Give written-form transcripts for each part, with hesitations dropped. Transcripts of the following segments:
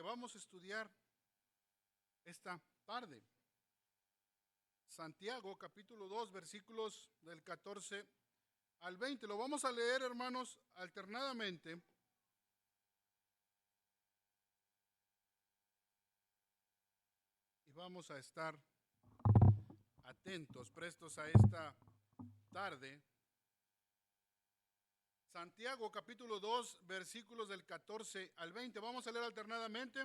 que vamos a estudiar esta tarde. Santiago capítulo 2 versículos del 14 al 20. Lo vamos a leer, hermanos, alternadamente. Y vamos a estar atentos, prestos a esta tarde. Santiago capítulo 2 versículos del 14 al 20. Vamos a leer alternadamente.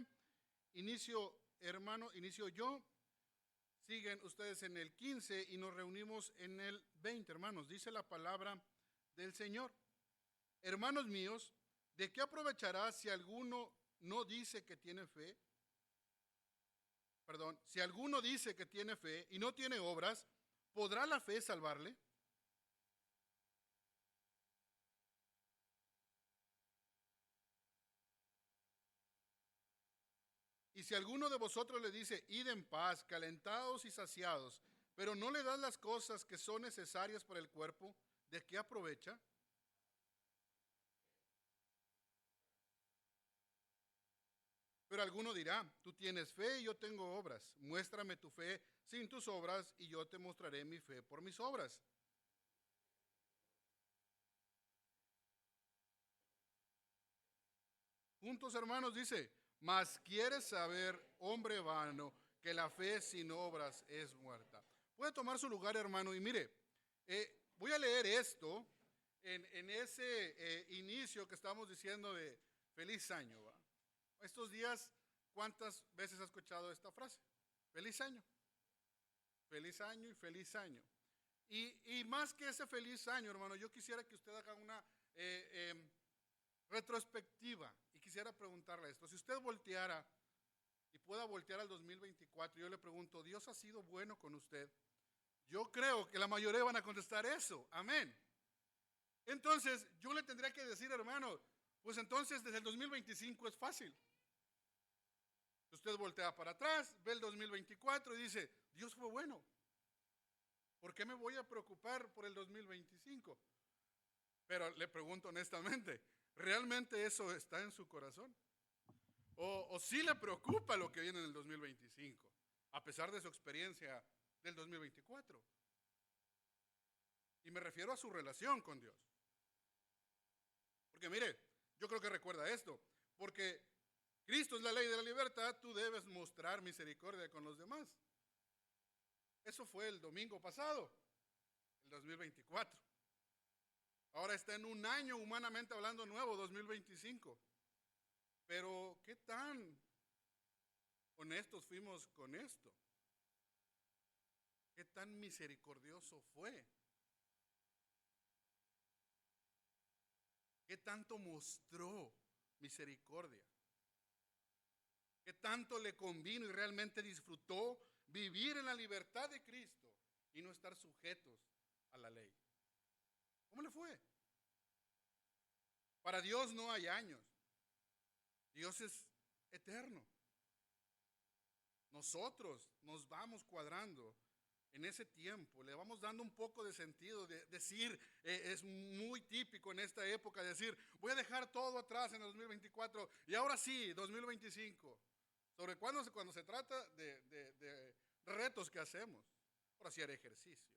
Inicio, hermano, inicio yo. Siguen ustedes en el 15 y nos reunimos en el 20, hermanos. Dice la palabra del Señor. Hermanos míos, ¿de qué aprovechará si alguno no dice que tiene fe? Si alguno dice que tiene fe y no tiene obras, ¿podrá la fe salvarle? Y si alguno de vosotros le dice, id en paz, calentados y saciados, pero no le das las cosas que son necesarias para el cuerpo, ¿de qué aprovecha? Pero alguno dirá, tú tienes fe y yo tengo obras. Muéstrame tu fe sin tus obras y yo te mostraré mi fe por mis obras. Juntos, hermanos, dice, mas quieres saber, hombre vano, que la fe sin obras es muerta. Puede tomar su lugar, hermano, y mire, voy a leer esto en ese inicio que estamos diciendo de feliz año, ¿va? Estos días, ¿cuántas veces has escuchado esta frase? Feliz año y feliz año. Y más que ese feliz año, hermano, yo quisiera que usted haga una retrospectiva y quisiera preguntarle esto. Si usted volteara y pueda voltear al 2024, yo le pregunto, ¿Dios ha sido bueno con usted? Yo creo que la mayoría van a contestar eso, amén. Entonces, yo le tendría que decir, hermano, pues entonces desde el 2025 es fácil. Usted voltea para atrás, ve el 2024 y dice, Dios fue bueno. ¿Por qué me voy a preocupar por el 2025? Pero le pregunto honestamente, ¿realmente eso está en su corazón? ¿O sí le preocupa lo que viene en el 2025, a pesar de su experiencia del 2024? Y me refiero a su relación con Dios. Porque mire, yo creo que recuerda esto, porque Cristo es la ley de la libertad, tú debes mostrar misericordia con los demás. Eso fue el domingo pasado, el 2024. Ahora está en un año, humanamente hablando, nuevo, 2025. Pero, ¿qué tan honestos fuimos con esto? ¿Qué tan misericordioso fue? ¿Qué tanto mostró misericordia? ¿Qué tanto le convino y realmente disfrutó vivir en la libertad de Cristo y no estar sujetos a la ley? ¿Cómo le fue? Para Dios no hay años. Dios es eterno. Nosotros nos vamos cuadrando en ese tiempo, le vamos dando un poco de sentido, de decir, es muy típico en esta época decir, voy a dejar todo atrás en el 2024 y ahora sí, 2025. Sobre cuando se trata de retos que hacemos. Ahora sí haré ejercicio.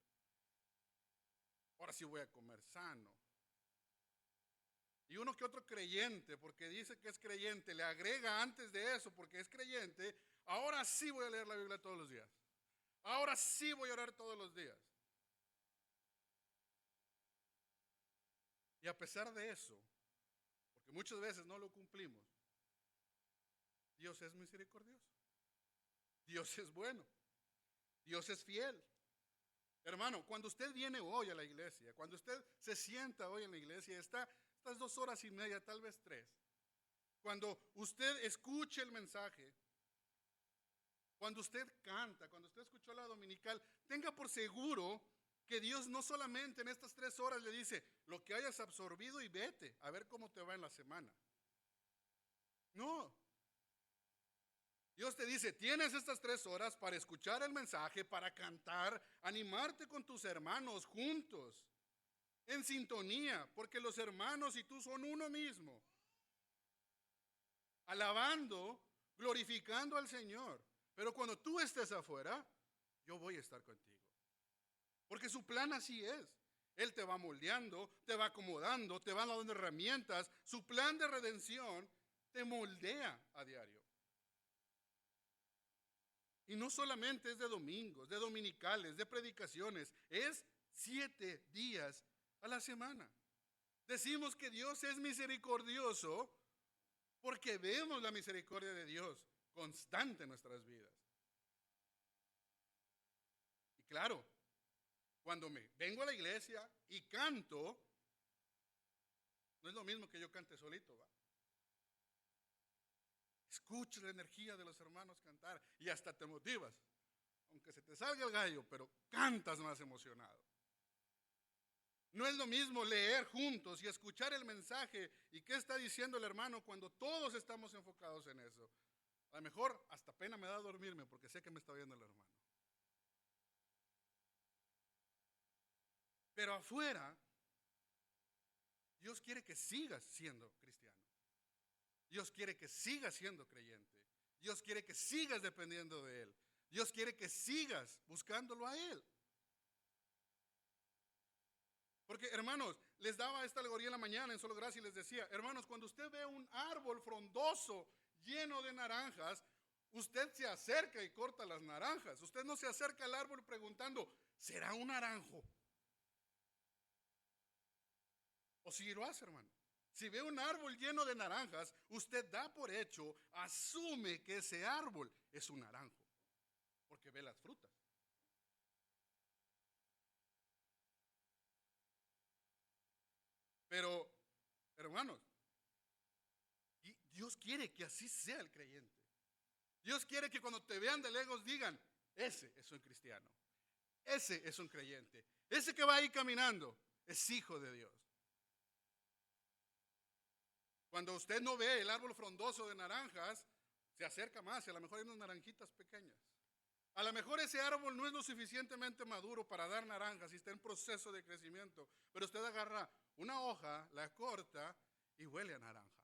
Ahora sí voy a comer sano. Y uno que otro creyente, porque dice que es creyente, le agrega antes de eso, porque es creyente, ahora sí voy a leer la Biblia todos los días. Ahora sí voy a orar todos los días. Y a pesar de eso, porque muchas veces no lo cumplimos, Dios es misericordioso. Dios es bueno. Dios es fiel. Hermano, cuando usted viene hoy a la iglesia, cuando usted se sienta hoy en la iglesia, estas 2 horas y media, tal vez 3, cuando usted escuche el mensaje, cuando usted canta, cuando usted escuchó la dominical, tenga por seguro que Dios no solamente en estas 3 horas le dice, lo que hayas absorbido y vete, a ver cómo te va en la semana. No. Dios te dice, tienes estas 3 horas para escuchar el mensaje, para cantar, animarte con tus hermanos juntos, en sintonía, porque los hermanos y tú son uno mismo. Alabando, glorificando al Señor. Pero cuando tú estés afuera, yo voy a estar contigo. Porque su plan así es. Él te va moldeando, te va acomodando, te va dando herramientas. Su plan de redención te moldea a diario. Y no solamente es de domingos, de dominicales, de predicaciones. Es 7 días a la semana. Decimos que Dios es misericordioso porque vemos la misericordia de Dios constante en nuestras vidas. Y claro, cuando me vengo a la iglesia y canto, no es lo mismo que yo cante solito, ¿va? Escuchas la energía de los hermanos cantar y hasta te motivas. Aunque se te salga el gallo, pero cantas más emocionado. No es lo mismo leer juntos y escuchar el mensaje y qué está diciendo el hermano cuando todos estamos enfocados en eso. A lo mejor hasta pena me da dormirme porque sé que me está viendo el hermano. Pero afuera, Dios quiere que sigas siendo cristiano. Dios quiere que sigas siendo creyente. Dios quiere que sigas dependiendo de Él. Dios quiere que sigas buscándolo a Él. Porque, hermanos, les daba esta alegoría en la mañana en Solo Gracia y les decía, hermanos, cuando usted ve un árbol frondoso lleno de naranjas, usted se acerca y corta las naranjas. Usted no se acerca al árbol preguntando, ¿será un naranjo? O si lo hace, hermano. Si ve un árbol lleno de naranjas, usted da por hecho, asume que ese árbol es un naranjo, porque ve las frutas. Pero, hermanos, Dios quiere que así sea el creyente. Dios quiere que cuando te vean de lejos digan, ese es un cristiano, ese es un creyente, ese que va ahí caminando es hijo de Dios. Cuando usted no ve el árbol frondoso de naranjas, se acerca más y a lo mejor hay unas naranjitas pequeñas. A lo mejor ese árbol no es lo suficientemente maduro para dar naranjas y está en proceso de crecimiento, pero usted agarra una hoja, la corta y huele a naranja.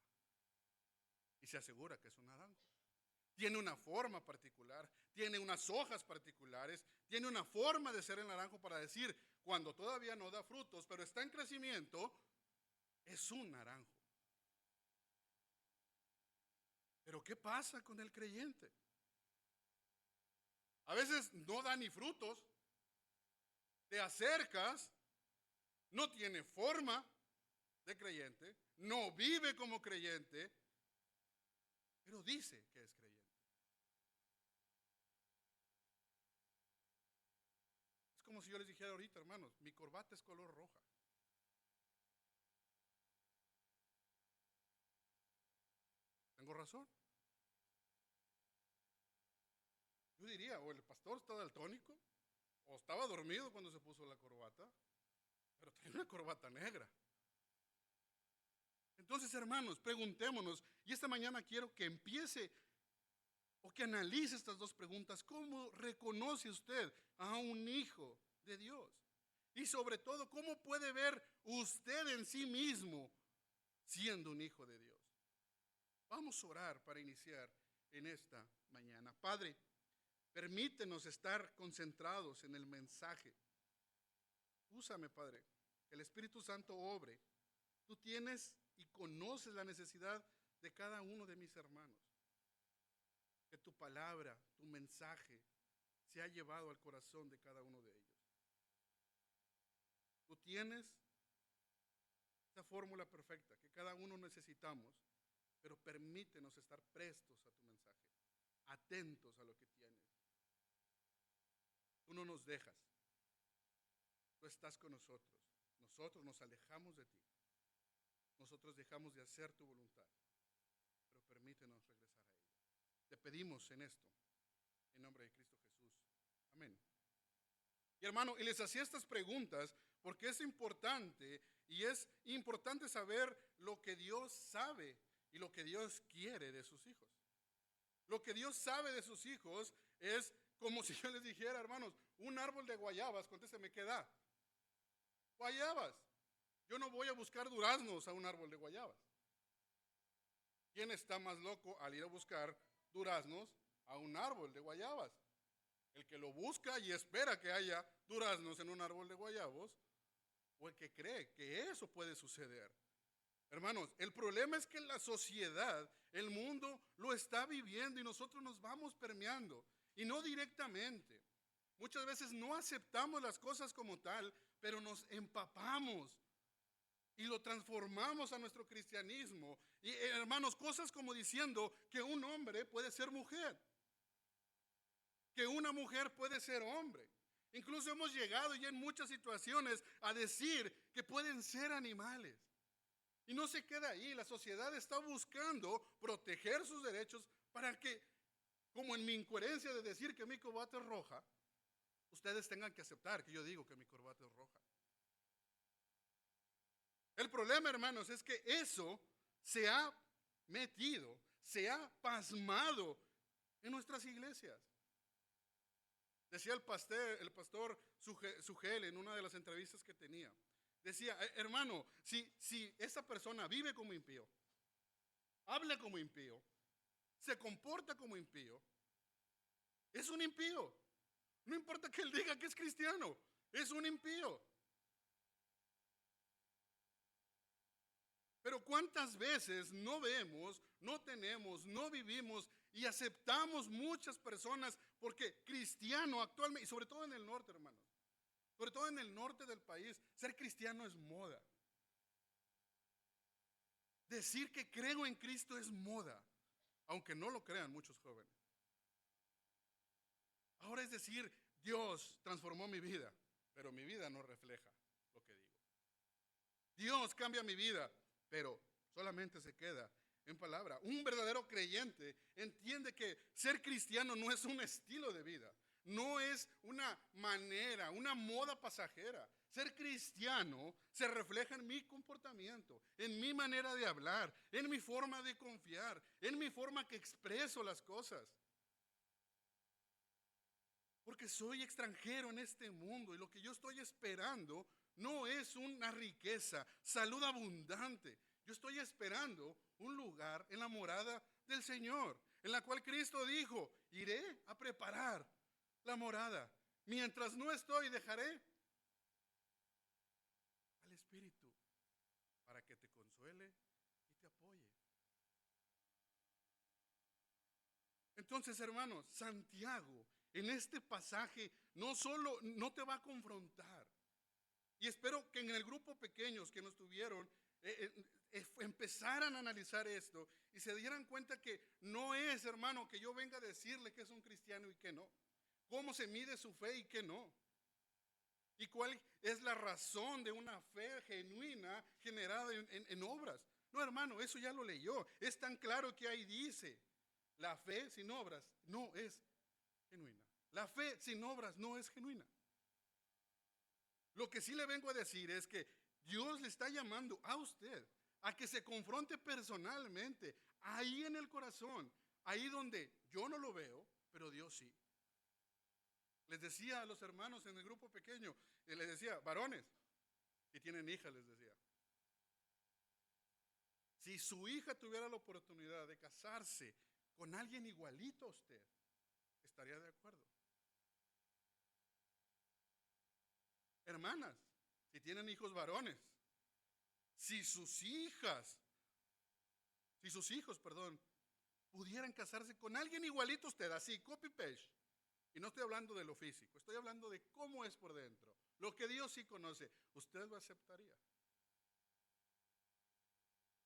Y se asegura que es un naranjo. Tiene una forma particular, tiene unas hojas particulares, tiene una forma de ser el naranjo para decir, cuando todavía no da frutos, pero está en crecimiento, es un naranjo. Pero ¿qué pasa con el creyente? A veces no da ni frutos, te acercas, no tiene forma de creyente, no vive como creyente, pero dice que es creyente. Es como si yo les dijera ahorita, hermanos, mi corbata es color roja. ¿Tengo razón? Yo diría, o el pastor está daltónico, o estaba dormido cuando se puso la corbata, pero tiene una corbata negra. Entonces, hermanos, preguntémonos, y esta mañana quiero que empiece o que analice estas dos preguntas. ¿Cómo reconoce usted a un hijo de Dios? Y sobre todo, ¿cómo puede ver usted en sí mismo siendo un hijo de Dios? Vamos a orar para iniciar en esta mañana. Padre, permítenos estar concentrados en el mensaje. Úsame, Padre, que el Espíritu Santo obre. Tú tienes y conoces la necesidad de cada uno de mis hermanos. Que tu palabra, tu mensaje, se ha llevado al corazón de cada uno de ellos. Tú tienes esa fórmula perfecta que cada uno necesitamos, pero permítenos estar prestos a tu mensaje, atentos a lo que tienes. Tú no nos dejas, tú estás con nosotros. Nosotros nos alejamos de ti. Nosotros dejamos de hacer tu voluntad, pero permítenos regresar a ella. Te pedimos en esto, en nombre de Cristo Jesús. Amén. Y hermano, y les hacía estas preguntas porque es importante, y es importante saber lo que Dios sabe y lo que Dios quiere de sus hijos. Lo que Dios sabe de sus hijos es como si yo les dijera, hermanos, un árbol de guayabas, contésteme, ¿qué da? Guayabas. Yo no voy a buscar duraznos a un árbol de guayabas. ¿Quién está más loco al ir a buscar duraznos a un árbol de guayabas. El que lo busca y espera que haya duraznos en un árbol de guayabos, o el que cree que eso puede suceder. Hermanos, el problema es que la sociedad, el mundo, lo está viviendo y nosotros nos vamos permeando, y no directamente. Muchas veces no aceptamos las cosas como tal, pero nos empapamos y lo transformamos a nuestro cristianismo. Y hermanos, cosas como diciendo que un hombre puede ser mujer, que una mujer puede ser hombre. Incluso hemos llegado ya en muchas situaciones a decir que pueden ser animales. Y no se queda ahí, la sociedad está buscando proteger sus derechos para que, como en mi incoherencia de decir que mi corbata es roja, ustedes tengan que aceptar que yo digo que mi corbata es roja. El problema, hermanos, es que eso se ha metido, se ha pasmado en nuestras iglesias. Decía el pastor Sugel en una de las entrevistas que tenía. Decía, hermano, si esa persona vive como impío, habla como impío, se comporta como impío, es un impío. No importa que él diga que es cristiano, es un impío. Pero ¿cuántas veces no vemos, no tenemos, no vivimos y aceptamos muchas personas? Porque cristiano actualmente, y sobre todo en el norte, hermanos, sobre todo en el norte del país, ser cristiano es moda. Decir que creo en Cristo es moda, aunque no lo crean muchos jóvenes. Ahora es decir, Dios transformó mi vida, pero mi vida no refleja lo que digo. Dios cambia mi vida, pero solamente se queda en palabra. Un verdadero creyente entiende que ser cristiano no es un estilo de vida, no es una manera, una moda pasajera. Ser cristiano se refleja en mi comportamiento, en mi manera de hablar, en mi forma de confiar, en mi forma que expreso las cosas. Porque soy extranjero en este mundo y lo que yo estoy esperando no es una riqueza, salud abundante. Yo estoy esperando un lugar en la morada del Señor, en la cual Cristo dijo, iré a preparar la morada. Mientras no estoy, dejaré al Espíritu para que te consuele y te apoye. Entonces, hermanos, Santiago en este pasaje no solo no te va a confrontar, y espero que en el grupo pequeños que nos tuvieron empezaran a analizar esto y se dieran cuenta que no es, hermano, que yo venga a decirle que es un cristiano y que no. Cómo se mide su fe y que no. Y cuál es la razón de una fe genuina generada en obras. No, hermano, eso ya lo leyó. Es tan claro que ahí dice, la fe sin obras no es genuina. La fe sin obras no es genuina. Lo que sí le vengo a decir es que Dios le está llamando a usted a que se confronte personalmente, ahí en el corazón, ahí donde yo no lo veo, pero Dios sí. Les decía a los hermanos en el grupo pequeño, les decía, varones que tienen hijas, les decía, si su hija tuviera la oportunidad de casarse con alguien igualito a usted, ¿estaría de acuerdo? Hermanas, si tienen hijos varones, si sus hijos, pudieran casarse con alguien igualito a usted, así, copy-paste, y no estoy hablando de lo físico, estoy hablando de cómo es por dentro, lo que Dios sí conoce, ¿usted lo aceptaría?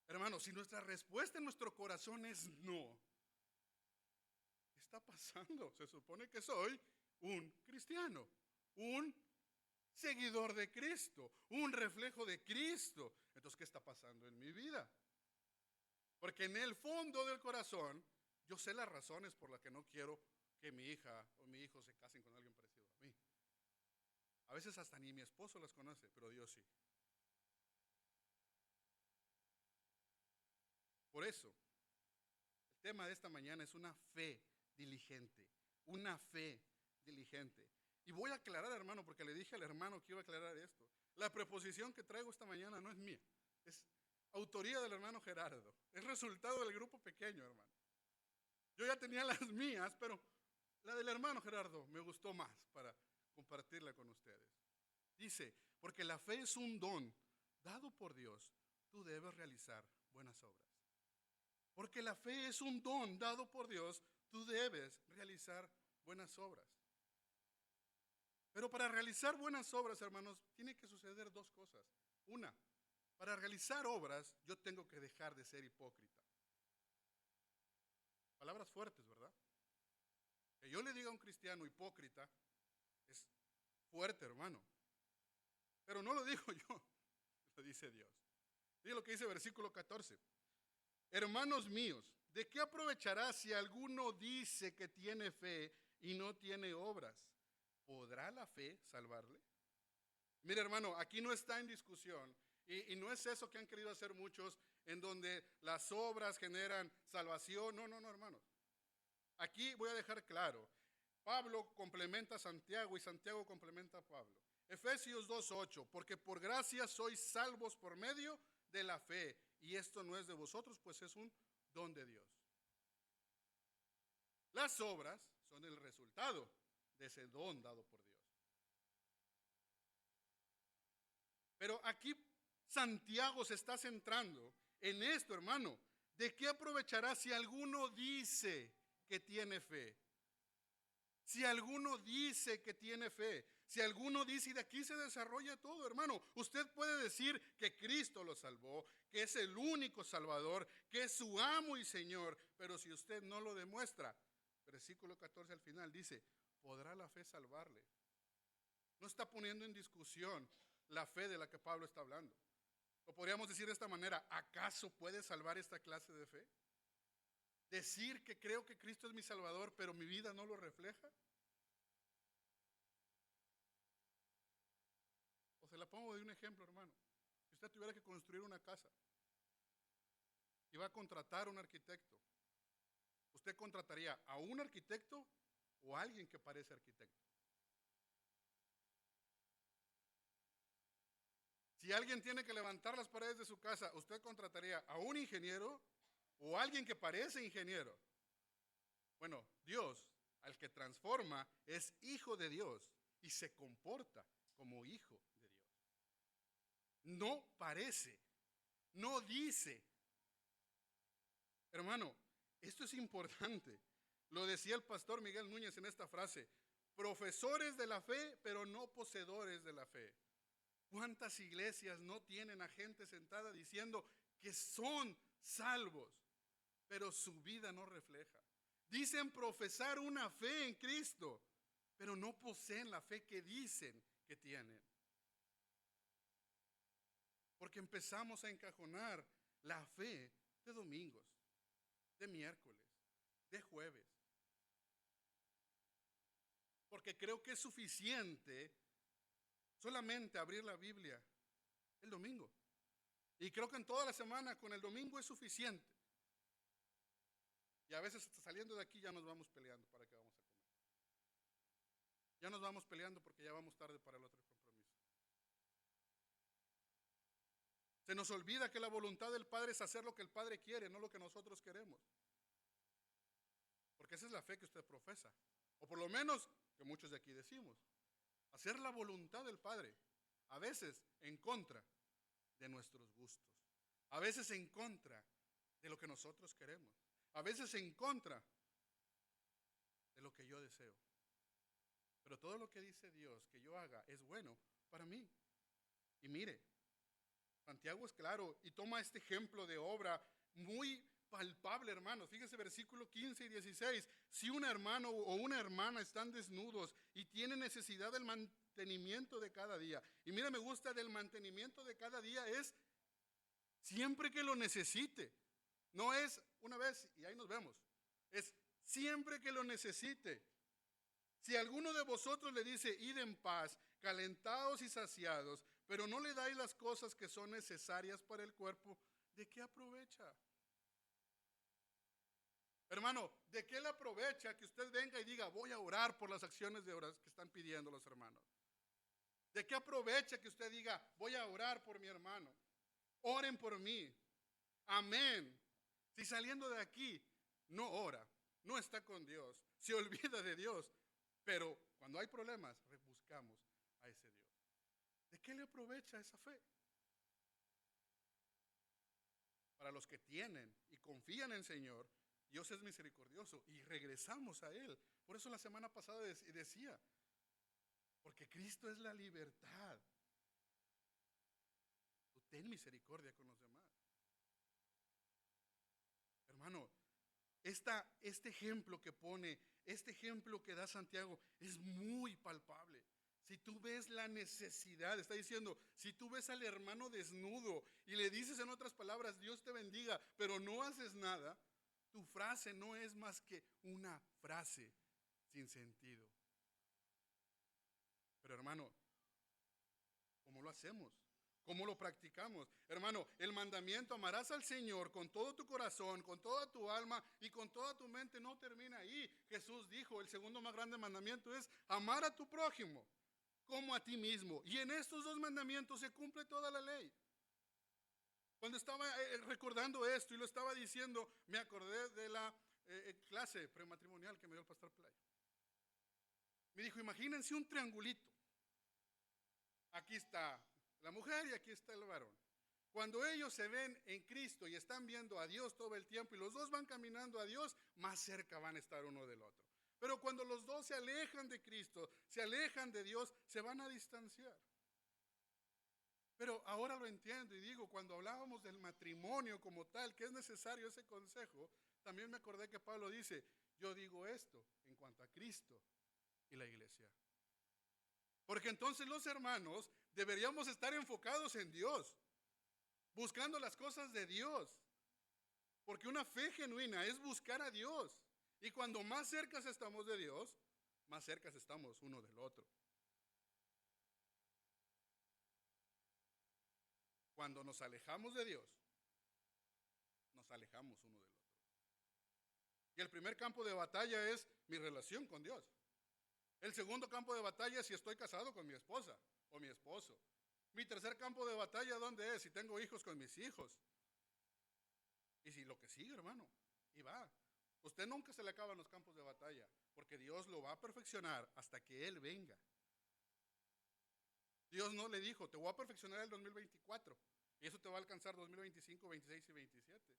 Hermanos, si nuestra respuesta en nuestro corazón es no, ¿qué está pasando? Se supone que soy un cristiano, un seguidor de Cristo, un reflejo de Cristo. Entonces, ¿qué está pasando en mi vida? Porque en el fondo del corazón, yo sé las razones por las que no quiero que mi hija o mi hijo se casen con alguien parecido a mí. A veces hasta ni mi esposo las conoce, pero Dios sí. Por eso, el tema de esta mañana es una fe diligente, una fe diligente. Y voy a aclarar, hermano, porque le dije al hermano que iba a aclarar esto. La preposición que traigo esta mañana no es mía, es autoría del hermano Gerardo, es resultado del grupo pequeño, hermano. Yo ya tenía las mías, pero la del hermano Gerardo me gustó más para compartirla con ustedes. Dice, porque la fe es un don dado por Dios, tú debes realizar buenas obras. Porque la fe es un don dado por Dios, tú debes realizar buenas obras. Pero para realizar buenas obras, hermanos, tiene que suceder dos cosas. Una, para realizar obras, yo tengo que dejar de ser hipócrita. Palabras fuertes, ¿verdad? Que yo le diga a un cristiano hipócrita es fuerte, hermano. Pero no lo digo yo, lo dice Dios. Mire lo que dice el versículo 14. Hermanos míos, ¿de qué aprovechará si alguno dice que tiene fe y no tiene obras? ¿Podrá la fe salvarle? Mire, hermano, aquí no está en discusión y no es eso que han querido hacer muchos en donde las obras generan salvación. No, no, no, hermanos. Aquí voy a dejar claro. Pablo complementa a Santiago y Santiago complementa a Pablo. Efesios 2:8, porque por gracia sois salvos por medio de la fe, y esto no es de vosotros, pues es un don de Dios. Las obras son el resultado de ese don dado por Dios. Pero aquí Santiago se está centrando en esto, hermano. ¿De qué aprovechará si alguno dice que tiene fe? Si alguno dice que tiene fe, si alguno dice, y de aquí se desarrolla todo, hermano. Usted puede decir que Cristo lo salvó, que es el único Salvador, que es su amo y Señor, pero si usted no lo demuestra, versículo 14 al final dice, ¿podrá la fe salvarle? No está poniendo en discusión la fe de la que Pablo está hablando. O podríamos decir de esta manera, ¿acaso puede salvar esta clase de fe? Decir que creo que Cristo es mi Salvador, pero mi vida no lo refleja. O se la pongo de un ejemplo, hermano. Si usted tuviera que construir una casa y va a contratar a un arquitecto, ¿usted contrataría a un arquitecto o a alguien que parece arquitecto? Si alguien tiene que levantar las paredes de su casa, ¿usted contrataría a un ingeniero o a alguien que parece ingeniero? Bueno, Dios, al que transforma, es hijo de Dios y se comporta como hijo de Dios. No parece, no dice. Hermano, esto es importante. Lo decía el pastor Miguel Núñez en esta frase: profesores de la fe, pero no poseedores de la fe. ¿Cuántas iglesias no tienen a gente sentada diciendo que son salvos, pero su vida no refleja? Dicen profesar una fe en Cristo, pero no poseen la fe que dicen que tienen. Porque empezamos a encajonar la fe de domingos, de miércoles, de jueves. Porque creo que es suficiente solamente abrir la Biblia el domingo. Y creo que en toda la semana con el domingo es suficiente. Y a veces hasta saliendo de aquí ya nos vamos peleando para que vamos a comer. Ya nos vamos peleando porque ya vamos tarde para el otro compromiso. Se nos olvida que la voluntad del Padre es hacer lo que el Padre quiere, no lo que nosotros queremos. Porque esa es la fe que usted profesa. O por lo menos que muchos de aquí decimos. Hacer la voluntad del Padre. A veces en contra de nuestros gustos. A veces en contra de lo que nosotros queremos. A veces en contra de lo que yo deseo. Pero todo lo que dice Dios que yo haga es bueno para mí. Y mire, Santiago es claro y toma este ejemplo de obra muy palpable, hermanos. Fíjese versículo 15 y 16. Si un hermano o una hermana están desnudos y tienen necesidad del mantenimiento de cada día. Y mira, me gusta del mantenimiento de cada día es siempre que lo necesite. No es una vez y ahí nos vemos. Es siempre que lo necesite. Si alguno de vosotros le dice, id en paz, calentados y saciados, pero no le dais las cosas que son necesarias para el cuerpo, ¿de qué aprovecha? Hermano, ¿de qué le aprovecha que usted venga y diga, voy a orar por las acciones de oración que están pidiendo los hermanos? ¿De qué aprovecha que usted diga, voy a orar por mi hermano? Oren por mí. Amén. Si saliendo de aquí no ora, no está con Dios, se olvida de Dios, pero cuando hay problemas, buscamos a ese Dios. ¿De qué le aprovecha esa fe? Para los que tienen y confían en el Señor, Dios es misericordioso y regresamos a Él. Por eso la semana pasada decía, porque Cristo es la libertad. Tú ten misericordia con los demás. Hermano, este ejemplo que pone, este ejemplo que da Santiago es muy palpable. Si tú ves la necesidad, está diciendo, si tú ves al hermano desnudo y le dices en otras palabras, Dios te bendiga, pero no haces nada, tu frase no es más que una frase sin sentido. Pero hermano, ¿cómo lo hacemos? ¿Cómo lo practicamos? Hermano, el mandamiento, amarás al Señor con todo tu corazón, con toda tu alma y con toda tu mente, no termina ahí. Jesús dijo, el segundo más grande mandamiento es amar a tu prójimo como a ti mismo. Y en estos dos mandamientos se cumple toda la ley. Cuando estaba recordando esto y lo estaba diciendo, me acordé de la clase prematrimonial que me dio el pastor Play. Me dijo, imagínense un triangulito. Aquí está la mujer y aquí está el varón. Cuando ellos se ven en Cristo y están viendo a Dios todo el tiempo y los dos van caminando a Dios, más cerca van a estar uno del otro. Pero cuando los dos se alejan de Cristo, se alejan de Dios, se van a distanciar. Pero ahora lo entiendo y digo, cuando hablábamos del matrimonio como tal, que es necesario ese consejo, también me acordé que Pablo dice, yo digo esto en cuanto a Cristo y la iglesia. Porque entonces los hermanos deberíamos estar enfocados en Dios, buscando las cosas de Dios. Porque una fe genuina es buscar a Dios. Y cuando más cerca estamos de Dios, más cerca estamos uno del otro. Cuando nos alejamos de Dios, nos alejamos uno del otro. Y el primer campo de batalla es mi relación con Dios. El segundo campo de batalla es si estoy casado con mi esposa o mi esposo. Mi tercer campo de batalla, ¿dónde es? Si tengo hijos, con mis hijos. Y si lo que sigue, hermano, y va. Usted nunca se le acaban los campos de batalla, porque Dios lo va a perfeccionar hasta que Él venga. Dios no le dijo, te voy a perfeccionar el 2024, y eso te va a alcanzar 2025, 26 y 27.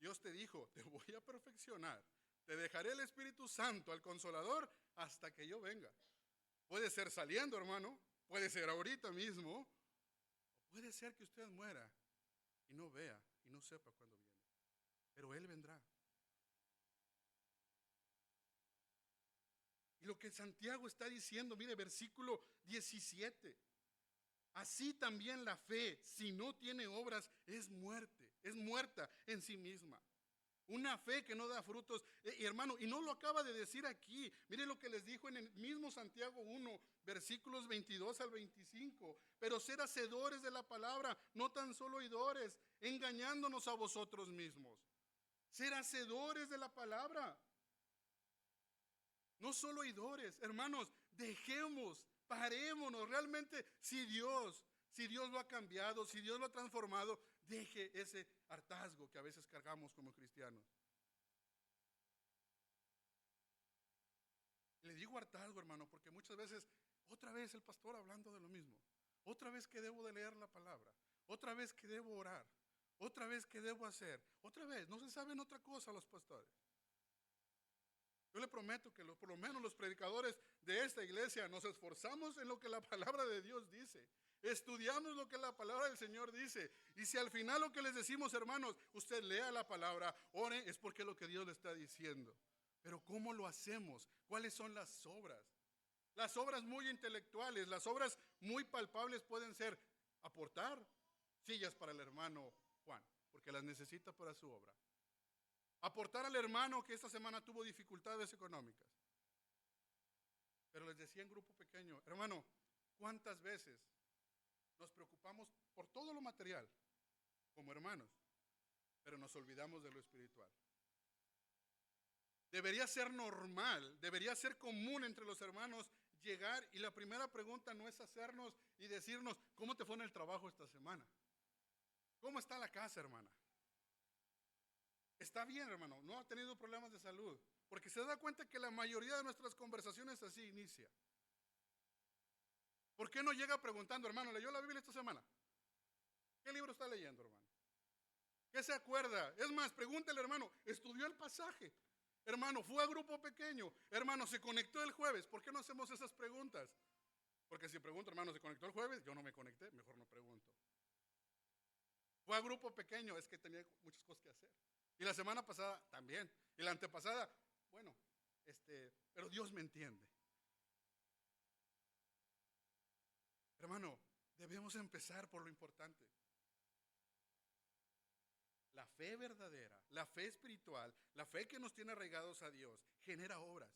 Dios te dijo, te voy a perfeccionar, te dejaré el Espíritu Santo, al Consolador, hasta que yo venga. Puede ser saliendo, hermano, puede ser ahorita mismo, o puede ser que usted muera y no vea y no sepa cuándo viene. Pero Él vendrá. Y lo que Santiago está diciendo, mire, versículo 17. Así también la fe, si no tiene obras, es muerta en sí misma. Una fe que no da frutos, hermano, y no lo acaba de decir aquí. Mire lo que les dijo en el mismo Santiago 1, versículos 22 al 25. Pero ser hacedores de la palabra, no tan solo oidores, engañándonos a vosotros mismos. Ser hacedores de la palabra, no solo oidores. Hermanos, parémonos. Realmente, si Dios lo ha cambiado, si Dios lo ha transformado, deje ese hartazgo que a veces cargamos como cristianos. Le digo hartazgo, hermano, porque muchas veces, otra vez el pastor hablando de lo mismo, otra vez que debo de leer la palabra, otra vez que debo orar, otra vez que debo hacer, otra vez, no se saben otra cosa los pastores. Yo le prometo que por lo menos los predicadores de esta iglesia nos esforzamos en lo que la palabra de Dios dice. Estudiamos lo que la palabra del Señor dice. Y si al final lo que les decimos, hermanos, usted lea la palabra, ore, es porque es lo que Dios le está diciendo. Pero ¿cómo lo hacemos? ¿Cuáles son las obras? Las obras muy intelectuales, las obras muy palpables pueden ser aportar sillas para el hermano Juan, porque las necesita para su obra. Aportar al hermano que esta semana tuvo dificultades económicas. Pero les decía en grupo pequeño, hermano, ¿cuántas veces nos preocupamos por todo lo material como hermanos, pero nos olvidamos de lo espiritual? Debería ser normal, debería ser común entre los hermanos llegar y la primera pregunta no es hacernos y decirnos, ¿cómo te fue en el trabajo esta semana? ¿Cómo está la casa, hermana? Está bien, hermano, no ha tenido problemas de salud. Porque se da cuenta que la mayoría de nuestras conversaciones así inicia. ¿Por qué no llega preguntando, hermano, leyó la Biblia esta semana? ¿Qué libro está leyendo, hermano? ¿Qué se acuerda? Es más, pregúntale, hermano, ¿estudió el pasaje? Hermano, ¿fue a grupo pequeño? Hermano, ¿se conectó el jueves? ¿Por qué no hacemos esas preguntas? Porque si pregunto, hermano, ¿se conectó el jueves? Yo no me conecté, mejor no pregunto. ¿Fue a grupo pequeño? Es que tenía muchas cosas que hacer. Y la semana pasada también. Y la antepasada, bueno, pero Dios me entiende. Hermano, debemos empezar por lo importante. La fe verdadera, la fe espiritual, la fe que nos tiene arraigados a Dios, genera obras.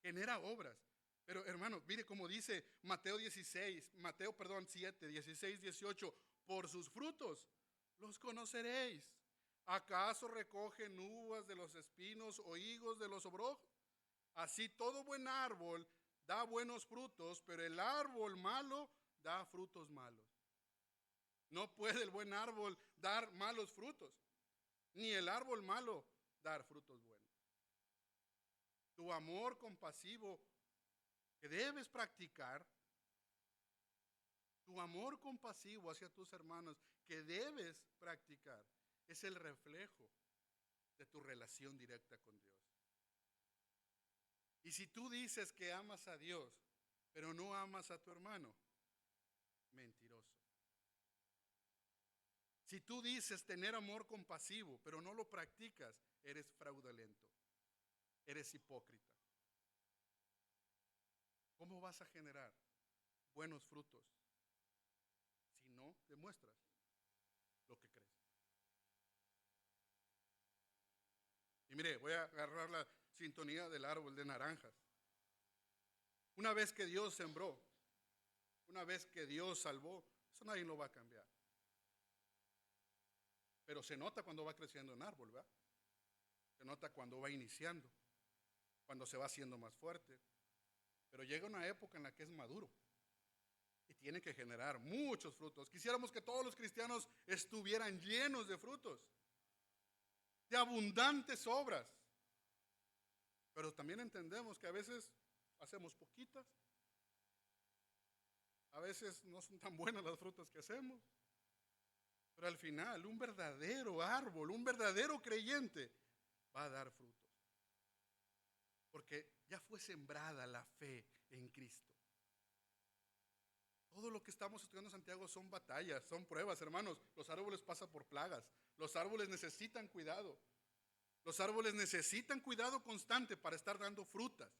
Genera obras. Pero hermano, mire como dice Mateo 7, 16, 18, por sus frutos los conoceréis. ¿Acaso recogen uvas de los espinos o higos de los obrojos? Así todo buen árbol da buenos frutos, pero el árbol malo da frutos malos. No puede el buen árbol dar malos frutos, ni el árbol malo dar frutos buenos. Tu amor compasivo que debes practicar, tu amor compasivo hacia tus hermanos que debes practicar, es el reflejo de tu relación directa con Dios. Y si tú dices que amas a Dios, pero no amas a tu hermano, mentiroso. Si tú dices tener amor compasivo, pero no lo practicas, eres fraudulento, eres hipócrita. ¿Cómo vas a generar buenos frutos si no demuestras lo que crees? Y mire, voy a agarrar la sintonía del árbol de naranjas. Una vez que Dios sembró, una vez que Dios salvó, eso nadie lo va a cambiar. Pero se nota cuando va creciendo un árbol, ¿verdad? Se nota cuando va iniciando, cuando se va haciendo más fuerte. Pero llega una época en la que es maduro y tiene que generar muchos frutos. Quisiéramos que todos los cristianos estuvieran llenos de frutos, de abundantes obras. Pero también entendemos que a veces hacemos poquitas, a veces no son tan buenas las frutas que hacemos. Pero al final, un verdadero árbol, un verdadero creyente va a dar frutos. Porque ya fue sembrada la fe en Cristo. Todo lo que estamos estudiando en Santiago son batallas, son pruebas, hermanos. Los árboles pasan por plagas. Los árboles necesitan cuidado. Los árboles necesitan cuidado constante para estar dando frutas.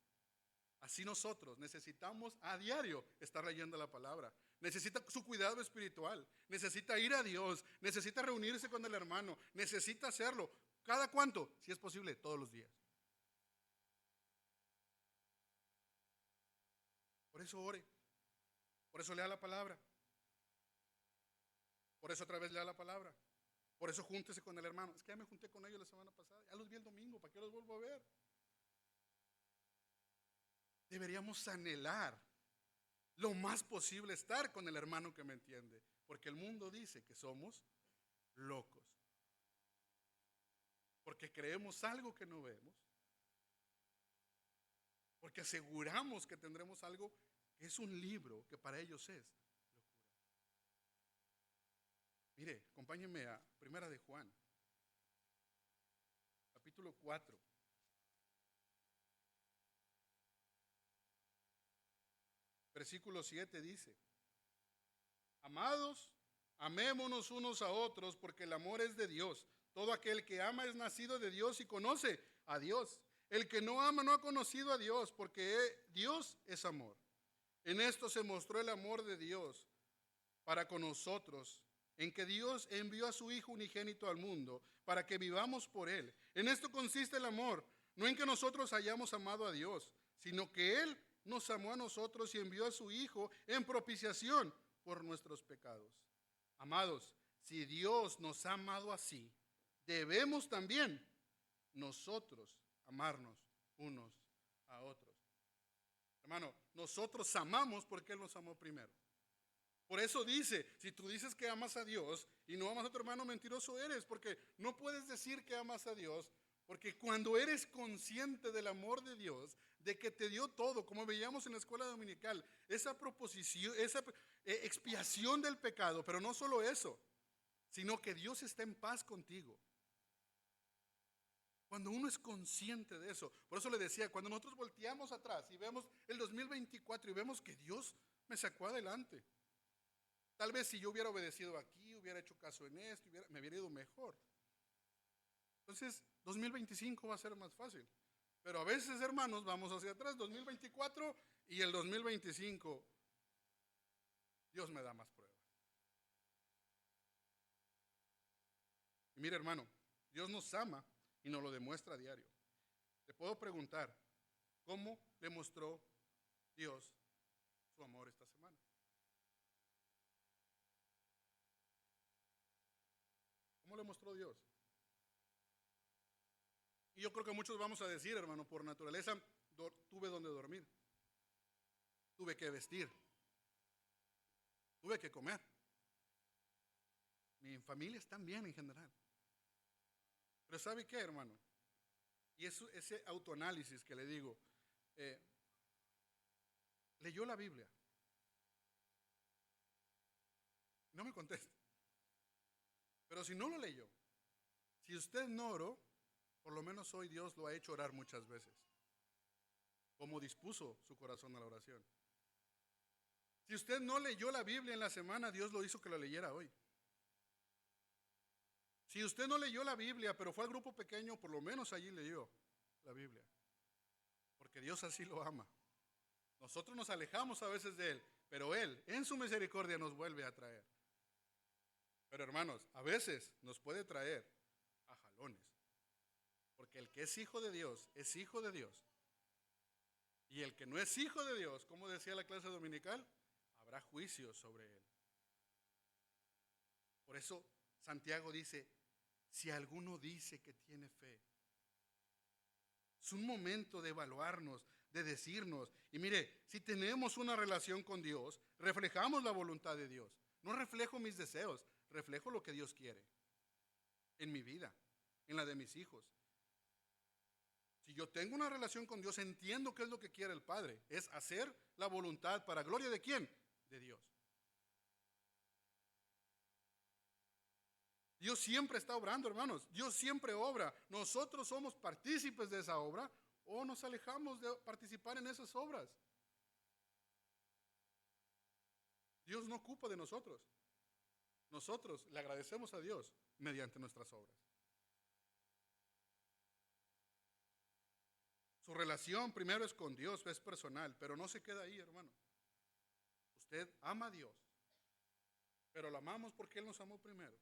Así nosotros necesitamos a diario estar leyendo la palabra. Necesita su cuidado espiritual. Necesita ir a Dios. Necesita reunirse con el hermano. Necesita hacerlo. ¿Cada cuánto? Si es posible, todos los días. Por eso ore. Por eso lea la palabra. Por eso otra vez lea la palabra. Por eso júntese con el hermano. Es que ya me junté con ellos la semana pasada. Ya los vi el domingo. ¿Para qué los vuelvo a ver? Deberíamos anhelar lo más posible estar con el hermano que me entiende. Porque el mundo dice que somos locos. Porque creemos algo que no vemos. Porque aseguramos que tendremos algo que es un libro que para ellos es locura. Mire, acompáñenme a Primera de Juan, capítulo 4. Versículo 7 dice: amados, amémonos unos a otros, porque el amor es de Dios. Todo aquel que ama es nacido de Dios y conoce a Dios. El que no ama no ha conocido a Dios, porque Dios es amor. En esto se mostró el amor de Dios para con nosotros, en que Dios envió a su Hijo unigénito al mundo para que vivamos por Él. En esto consiste el amor, no en que nosotros hayamos amado a Dios, sino que Él nos amó a nosotros y envió a su Hijo en propiciación por nuestros pecados. Amados, si Dios nos ha amado así, debemos también nosotros amarnos unos a otros. Hermano, nosotros amamos porque Él nos amó primero. Por eso dice, si tú dices que amas a Dios y no amas a tu hermano, mentiroso eres, porque no puedes decir que amas a Dios Porque cuando eres consciente del amor de Dios, de que te dio todo, como veíamos en la escuela dominical, esa proposición, esa expiación del pecado, pero no solo eso, sino que Dios está en paz contigo. Cuando uno es consciente de eso, por eso le decía, cuando nosotros volteamos atrás y vemos el 2024 y vemos que Dios me sacó adelante. Tal vez si yo hubiera obedecido aquí, hubiera hecho caso en esto, me hubiera ido mejor. Entonces, 2025 va a ser más fácil. Pero a veces, hermanos, vamos hacia atrás, 2024 y el 2025, Dios me da más pruebas. Y mire, hermano, Dios nos ama y nos lo demuestra a diario. Te puedo preguntar, ¿cómo le mostró Dios su amor esta semana? ¿Cómo le mostró Dios? Y yo creo que muchos vamos a decir, hermano, por naturaleza, tuve donde dormir, tuve que vestir, tuve que comer. Mi familia está bien en general. Pero ¿sabe qué, hermano? Y eso, ese autoanálisis que le digo, leyó la Biblia. No me conteste. Pero si no lo leyó, si usted no oró, por lo menos hoy Dios lo ha hecho orar muchas veces. Como dispuso su corazón a la oración. Si usted no leyó la Biblia en la semana, Dios lo hizo que la leyera hoy. Si usted no leyó la Biblia, pero fue al grupo pequeño, por lo menos allí leyó la Biblia. Porque Dios así lo ama. Nosotros nos alejamos a veces de Él, pero Él, en su misericordia, nos vuelve a traer. Pero hermanos, a veces nos puede traer a jalones. Porque el que es hijo de Dios, es hijo de Dios. Y el que no es hijo de Dios, como decía la clase dominical, habrá juicio sobre él. Por eso Santiago dice, si alguno dice que tiene fe, es un momento de evaluarnos, de decirnos, y mire, si tenemos una relación con Dios, reflejamos la voluntad de Dios. No reflejo mis deseos, reflejo lo que Dios quiere en mi vida, en la de mis hijos. Si yo tengo una relación con Dios, entiendo qué es lo que quiere el Padre. Es hacer la voluntad para gloria de ¿quién? De Dios. Dios siempre está obrando, hermanos. Dios siempre obra. Nosotros somos partícipes de esa obra o nos alejamos de participar en esas obras. Dios no ocupa de nosotros. Nosotros le agradecemos a Dios mediante nuestras obras. Su relación primero es con Dios, es personal, pero no se queda ahí, hermano. Usted ama a Dios, pero lo amamos porque Él nos amó primero.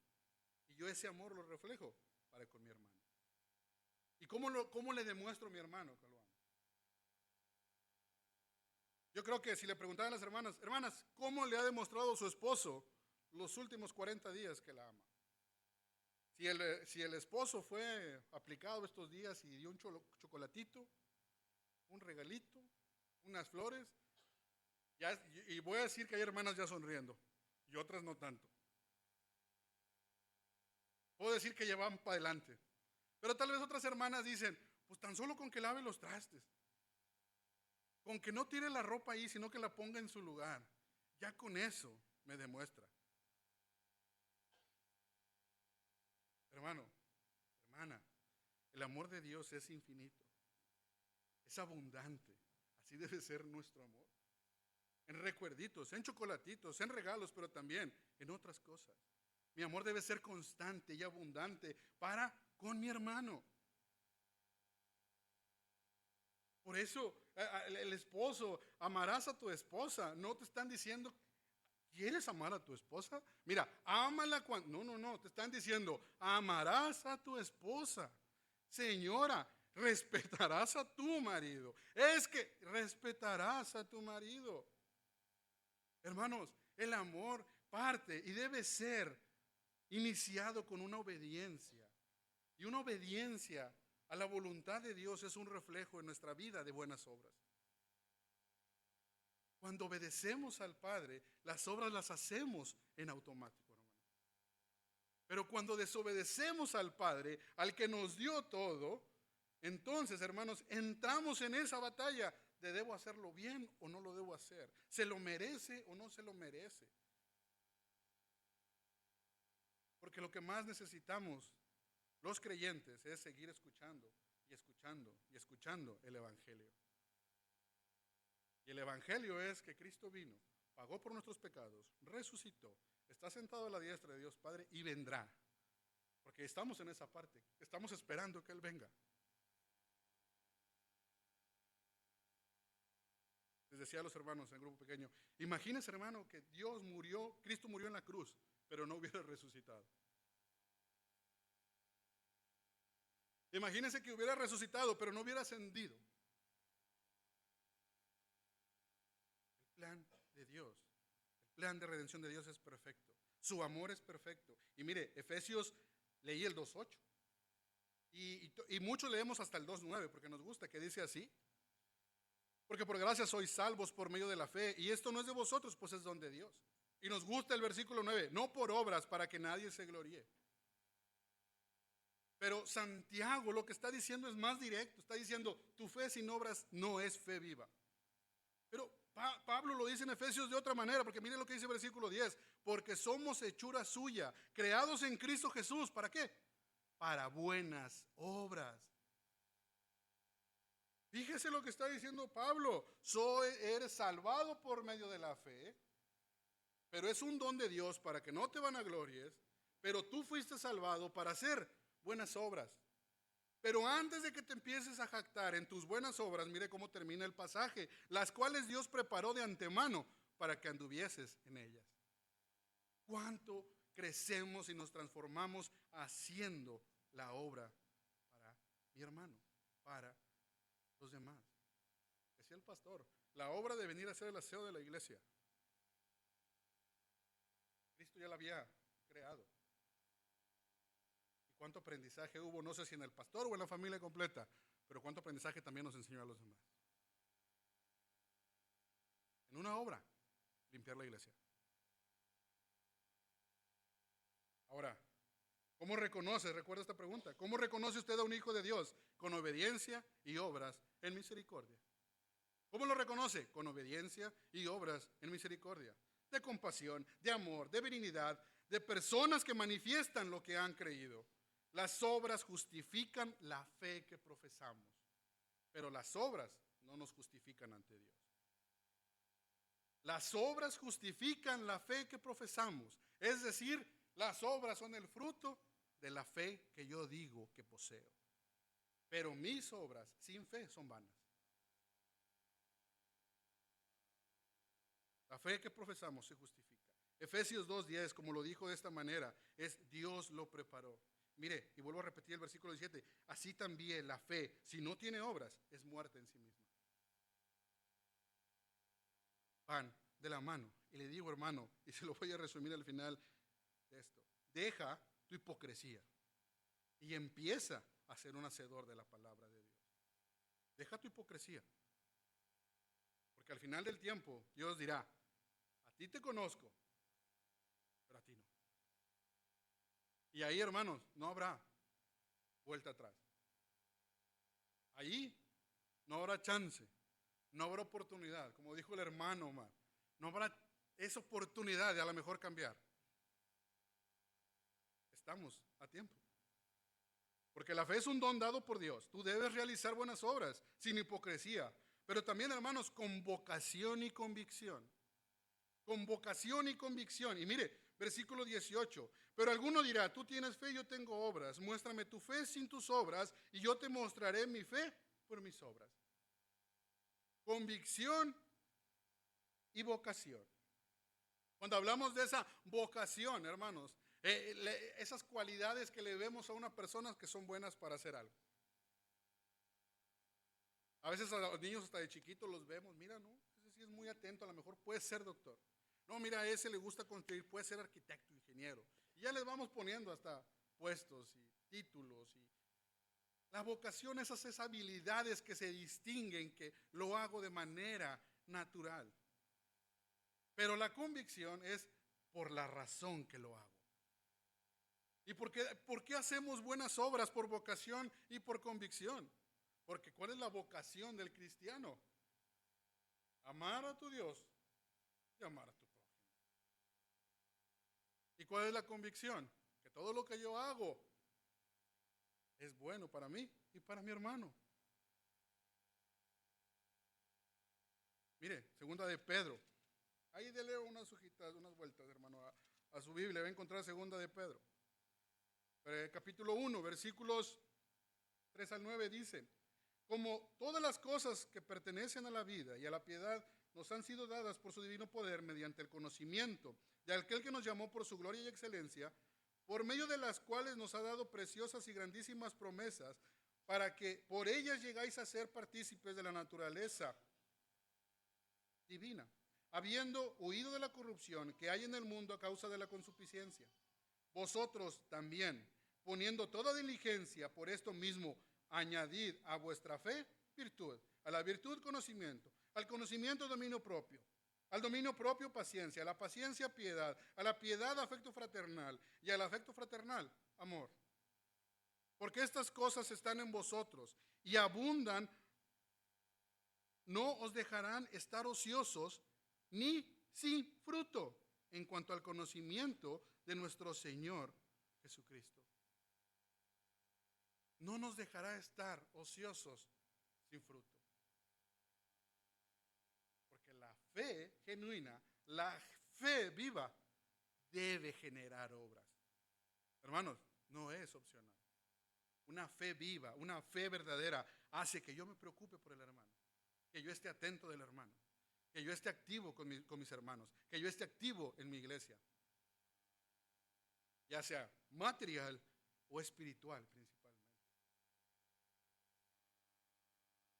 Y yo ese amor lo reflejo para con mi hermano. ¿Y cómo le demuestro a mi hermano que lo amo? Yo creo que si le preguntaran a las hermanas, ¿cómo le ha demostrado su esposo los últimos 40 días que la ama? Si el esposo fue aplicado estos días y dio un chocolatito, un regalito, unas flores, y voy a decir que hay hermanas ya sonriendo y otras no tanto. Puedo decir que llevan para adelante, pero tal vez otras hermanas dicen, pues tan solo con que lave los trastes, con que no tire la ropa ahí, sino que la ponga en su lugar, ya con eso me demuestra. Hermano, hermana, el amor de Dios es infinito. Es abundante. Así debe ser nuestro amor. En recuerditos, en chocolatitos, en regalos, pero también en otras cosas. Mi amor debe ser constante y abundante para con mi hermano. Por eso el esposo, amarás a tu esposa. No te están diciendo, ¿quieres amar a tu esposa? Mira, ámala cuando... No, te están diciendo, amarás a tu esposa. Señora, respetarás a tu marido. Es que respetarás a tu marido. Hermanos, el amor parte y debe ser iniciado con una obediencia. Y una obediencia a la voluntad de Dios es un reflejo en nuestra vida de buenas obras. Cuando obedecemos al Padre, las obras las hacemos en automático, hermano. Pero cuando desobedecemos al Padre, al que nos dio todo, Entonces, hermanos, entramos en esa batalla de debo hacerlo bien o no lo debo hacer. ¿Se lo merece o no se lo merece? Porque lo que más necesitamos los creyentes es seguir escuchando y escuchando y escuchando el Evangelio. Y el Evangelio es que Cristo vino, pagó por nuestros pecados, resucitó, está sentado a la diestra de Dios Padre y vendrá. Porque estamos en esa parte, estamos esperando que Él venga. Les decía a los hermanos en el grupo pequeño, imagínense, hermano, que Dios murió, Cristo murió en la cruz, pero no hubiera resucitado. Imagínense que hubiera resucitado, pero no hubiera ascendido. El plan de Dios, el plan de redención de Dios es perfecto. Su amor es perfecto. Y mire, Efesios, leí el 2.8. Y muchos leemos hasta el 2.9 porque nos gusta que dice así. Porque por gracia sois salvos por medio de la fe. Y esto no es de vosotros, pues es don de Dios. Y nos gusta el versículo 9. No por obras para que nadie se gloríe. Pero Santiago lo que está diciendo es más directo. Está diciendo, tu fe sin obras no es fe viva. Pero Pablo lo dice en Efesios de otra manera, porque miren lo que dice el versículo 10. Porque somos hechura suya, creados en Cristo Jesús. ¿Para qué? Para buenas obras. Fíjese lo que está diciendo Pablo. Eres salvado por medio de la fe, pero es un don de Dios para que no te vanaglories. Pero tú fuiste salvado para hacer buenas obras. Pero antes de que te empieces a jactar en tus buenas obras, mire cómo termina el pasaje, las cuales Dios preparó de antemano para que anduvieses en ellas. ¿Cuánto crecemos y nos transformamos haciendo la obra para mi hermano, para los demás? Decía el pastor, la obra de venir a hacer el aseo de la iglesia. Cristo ya la había creado. ¿Y cuánto aprendizaje hubo? No sé si en el pastor o en la familia completa, pero cuánto aprendizaje también nos enseñó a los demás. En una obra, limpiar la iglesia. Ahora, ¿cómo reconoce? Recuerda esta pregunta. ¿Cómo reconoce usted a un hijo de Dios? Con obediencia y obras en misericordia. ¿Cómo lo reconoce? Con obediencia y obras en misericordia. De compasión, de amor, de benignidad, de personas que manifiestan lo que han creído. Las obras justifican la fe que profesamos, pero las obras no nos justifican ante Dios. Las obras justifican la fe que profesamos, es decir, las obras son el fruto de la fe que yo digo que poseo. Pero mis obras sin fe son vanas. La fe que profesamos se justifica. Efesios 2.10, como lo dijo de esta manera, es Dios lo preparó. Mire, y vuelvo a repetir el versículo 17, así también la fe, si no tiene obras, es muerta en sí misma. Van de la mano. Y le digo, hermano, y se lo voy a resumir al final de esto, deja tu hipocresía y empieza a ser un hacedor de la palabra de Dios. Deja tu hipocresía, porque al final del tiempo Dios dirá, a ti te conozco, pero a ti no. Y ahí, hermanos, no habrá vuelta atrás. Ahí no habrá chance, no habrá oportunidad, como dijo el hermano Omar, no habrá esa oportunidad de a lo mejor cambiar. Estamos a tiempo. Porque la fe es un don dado por Dios. Tú debes realizar buenas obras sin hipocresía, pero también, hermanos, con vocación y convicción. Con vocación y convicción. Y mire, versículo 18. Pero alguno dirá, tú tienes fe, yo tengo obras. Muéstrame tu fe sin tus obras y yo te mostraré mi fe por mis obras. Convicción y vocación. Cuando hablamos de esa vocación, hermanos, esas cualidades que le vemos a una persona que son buenas para hacer algo. A veces a los niños hasta de chiquitos los vemos, mira, no, ese sí es muy atento, a lo mejor puede ser doctor. No, mira, a ese le gusta construir, puede ser arquitecto, ingeniero. Y ya les vamos poniendo hasta puestos y títulos. Y la vocación, esas habilidades que se distinguen, que lo hago de manera natural. Pero la convicción es por la razón que lo hago. ¿Y por qué hacemos buenas obras? Por vocación y por convicción. Porque ¿cuál es la vocación del cristiano? Amar a tu Dios y amar a tu prójimo. ¿Y cuál es la convicción? Que todo lo que yo hago es bueno para mí y para mi hermano. Mire, segunda de Pedro. Ahí dele unas hojitas, unas vueltas, hermano, a su Biblia. Va a encontrar segunda de Pedro. Capítulo 1, versículos 3 al 9 dice: como todas las cosas que pertenecen a la vida y a la piedad nos han sido dadas por su divino poder mediante el conocimiento de aquel que nos llamó por su gloria y excelencia, por medio de las cuales nos ha dado preciosas y grandísimas promesas, para que por ellas llegáis a ser partícipes de la naturaleza divina, habiendo huido de la corrupción que hay en el mundo a causa de la concupiscencia. Vosotros también, poniendo toda diligencia por esto mismo, añadid a vuestra fe virtud, a la virtud conocimiento, al conocimiento dominio propio, al dominio propio paciencia, a la paciencia piedad, a la piedad afecto fraternal y al afecto fraternal amor. Porque estas cosas están en vosotros y abundan, no os dejarán estar ociosos ni sin fruto en cuanto al conocimiento de nuestro Señor Jesucristo. No nos dejará estar ociosos sin fruto. Porque la fe genuina, la fe viva, debe generar obras. Hermanos, no es opcional. Una fe viva, una fe verdadera hace que yo me preocupe por el hermano, que yo esté atento del hermano, que yo esté activo con mis hermanos, que yo esté activo en mi iglesia, ya sea material o espiritual principalmente.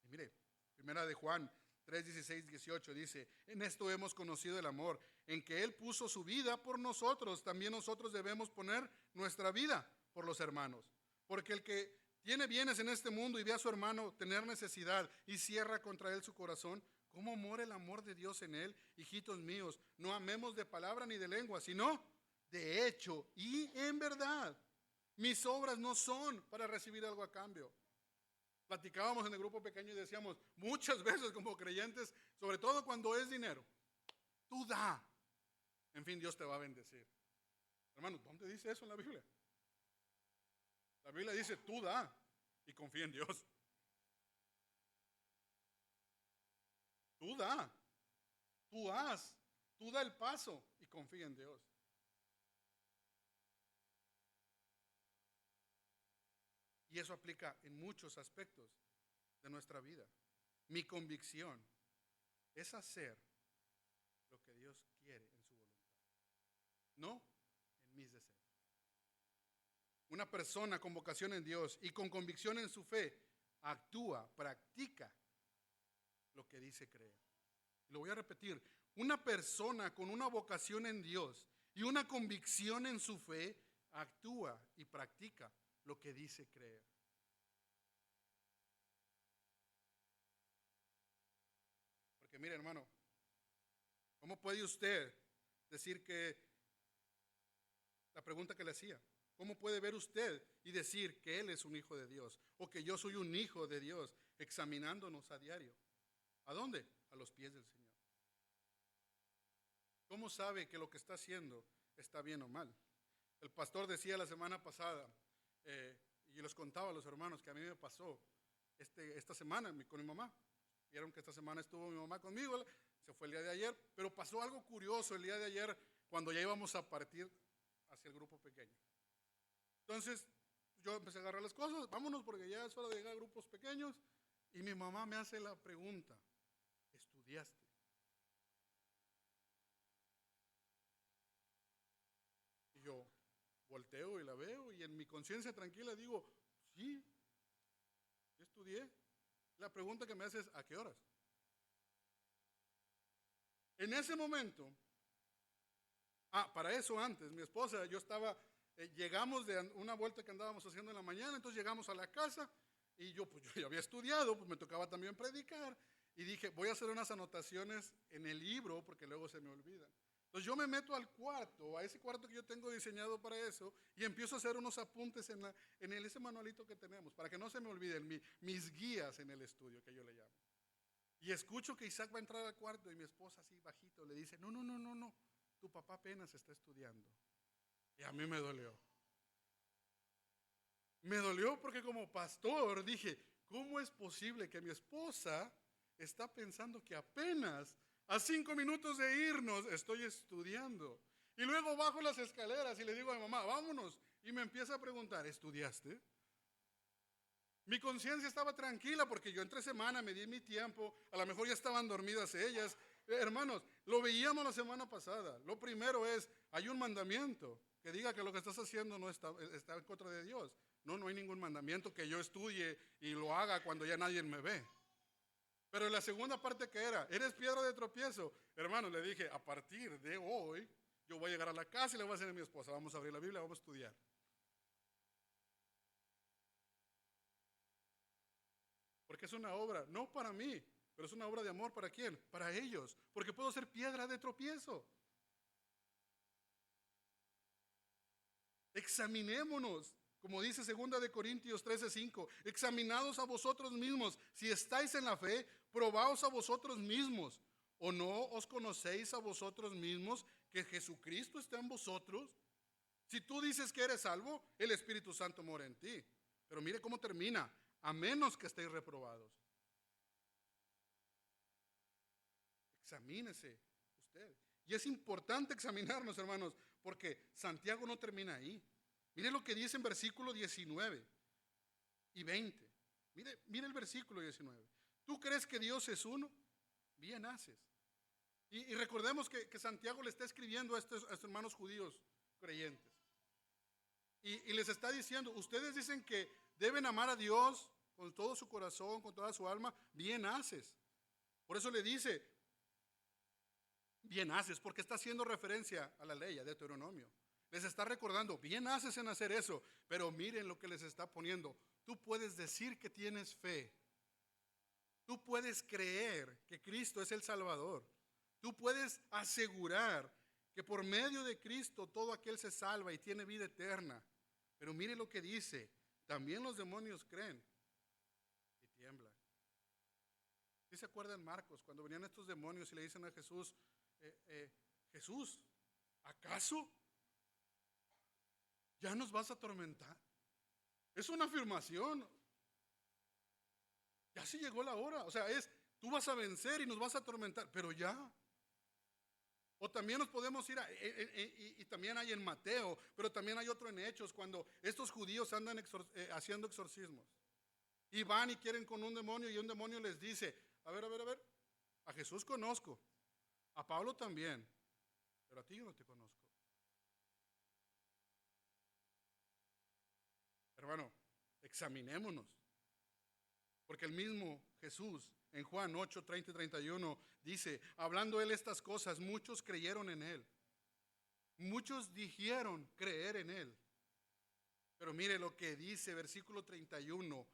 Y mire, primera de Juan 3, 16, 18 dice: en esto hemos conocido el amor, en que Él puso su vida por nosotros, también nosotros debemos poner nuestra vida por los hermanos. Porque el que tiene bienes en este mundo y ve a su hermano tener necesidad y cierra contra él su corazón, ¿cómo mora el amor de Dios en él? Hijitos míos, no amemos de palabra ni de lengua, sino de hecho y en verdad. Mis obras no son para recibir algo a cambio. Platicábamos en el grupo pequeño y decíamos muchas veces como creyentes, sobre todo cuando es dinero, tú da, en fin, Dios te va a bendecir. Hermanos, ¿dónde dice eso en la Biblia? La Biblia dice, tú da y confía en Dios. Tú da, tú haz, tú da el paso y confía en Dios. Y eso aplica en muchos aspectos de nuestra vida. Mi convicción es hacer lo que Dios quiere en su voluntad, no en mis deseos. Una persona con vocación en Dios y con convicción en su fe actúa, practica lo que dice creer. Lo voy a repetir. Una persona con una vocación en Dios y una convicción en su fe actúa y practica lo que dice creer. Porque mire, hermano, ¿cómo puede usted decir que la pregunta que le hacía? ¿Cómo puede ver usted y decir que él es un hijo de Dios o que yo soy un hijo de Dios examinándonos a diario? ¿A dónde? A los pies del Señor. ¿Cómo sabe que lo que está haciendo está bien o mal? El pastor decía la semana pasada, y les contaba a los hermanos que a mí me pasó esta semana con mi mamá. Vieron que esta semana estuvo mi mamá conmigo, se fue el día de ayer, pero pasó algo curioso el día de ayer cuando ya íbamos a partir hacia el grupo pequeño. Entonces yo empecé a agarrar las cosas, vámonos porque ya es hora de llegar a grupos pequeños, y mi mamá me hace la pregunta, ¿estudiaste? Y yo volteo y la veo y en mi conciencia tranquila digo, sí, yo estudié. La pregunta que me hace es, ¿a qué horas? En ese momento, para eso antes, mi esposa, yo estaba, llegamos de una vuelta que andábamos haciendo en la mañana, entonces llegamos a la casa y yo ya había estudiado, pues me tocaba también predicar y dije, voy a hacer unas anotaciones en el libro porque luego se me olvidan. Entonces yo me meto al cuarto, a ese cuarto que yo tengo diseñado para eso, y empiezo a hacer unos apuntes ese manualito que tenemos, para que no se me olviden mis guías en el estudio, que yo le llamo. Y escucho que Isaac va a entrar al cuarto y mi esposa así bajito le dice, no, no, no, no, no, tu papá apenas está estudiando. Y a mí me dolió. Me dolió porque como pastor dije, ¿cómo es posible que mi esposa está pensando que apenas a 5 minutos de irnos estoy estudiando? Y luego bajo las escaleras y le digo a mi mamá, vámonos. Y me empieza a preguntar, ¿estudiaste? Mi conciencia estaba tranquila porque yo entre semana me di mi tiempo, a lo mejor ya estaban dormidas ellas. Hermanos, lo veíamos la semana pasada. Lo primero es, hay un mandamiento que diga que lo que estás haciendo no está en contra de Dios. No, no hay ningún mandamiento que yo estudie y lo haga cuando ya nadie me ve. Pero la segunda parte que era, ¿eres piedra de tropiezo? Hermano, le dije, a partir de hoy, yo voy a llegar a la casa y le voy a decir a mi esposa, vamos a abrir la Biblia, vamos a estudiar. Porque es una obra, no para mí, pero es una obra de amor, ¿para quién? Para ellos, porque puedo ser piedra de tropiezo. Examinémonos, como dice 2 de Corintios 13:5, examinados a vosotros mismos, si estáis en la fe, probaos a vosotros mismos, o no os conocéis a vosotros mismos que Jesucristo está en vosotros. Si tú dices que eres salvo, el Espíritu Santo mora en ti. Pero mire cómo termina, a menos que estéis reprobados. Examínese usted. Y es importante examinarnos, hermanos, porque Santiago no termina ahí. Mire lo que dice en versículo 19 y 20. Mire el versículo 19. ¿Tú crees que Dios es uno? Bien haces. Y recordemos que Santiago le está escribiendo a estos hermanos judíos creyentes. Y les está diciendo, ustedes dicen que deben amar a Dios con todo su corazón, con toda su alma. Bien haces. Por eso le dice, bien haces, porque está haciendo referencia a la ley, a Deuteronomio. Les está recordando, bien haces en hacer eso, pero miren lo que les está poniendo. Tú puedes decir que tienes fe. Tú puedes creer que Cristo es el Salvador. Tú puedes asegurar que por medio de Cristo todo aquel se salva y tiene vida eterna. Pero mire lo que dice, también los demonios creen y tiemblan. ¿Sí se acuerdan Marcos cuando venían estos demonios y le dicen a Jesús, Jesús, ¿acaso ya nos vas a atormentar? Es una afirmación. Ya sí llegó la hora. O sea, tú vas a vencer y nos vas a atormentar, pero ya. O también nos podemos ir y también hay en Mateo, pero también hay otro en Hechos, cuando estos judíos andan haciendo exorcismos. Y van y quieren con un demonio y un demonio les dice, a ver, a Jesús conozco, a Pablo también, pero a ti yo no te conozco. Hermano, examinémonos. Porque el mismo Jesús en Juan 8, 30 y 31 dice, hablando él estas cosas, muchos creyeron en él. Muchos dijeron creer en él. Pero mire lo que dice versículo 31.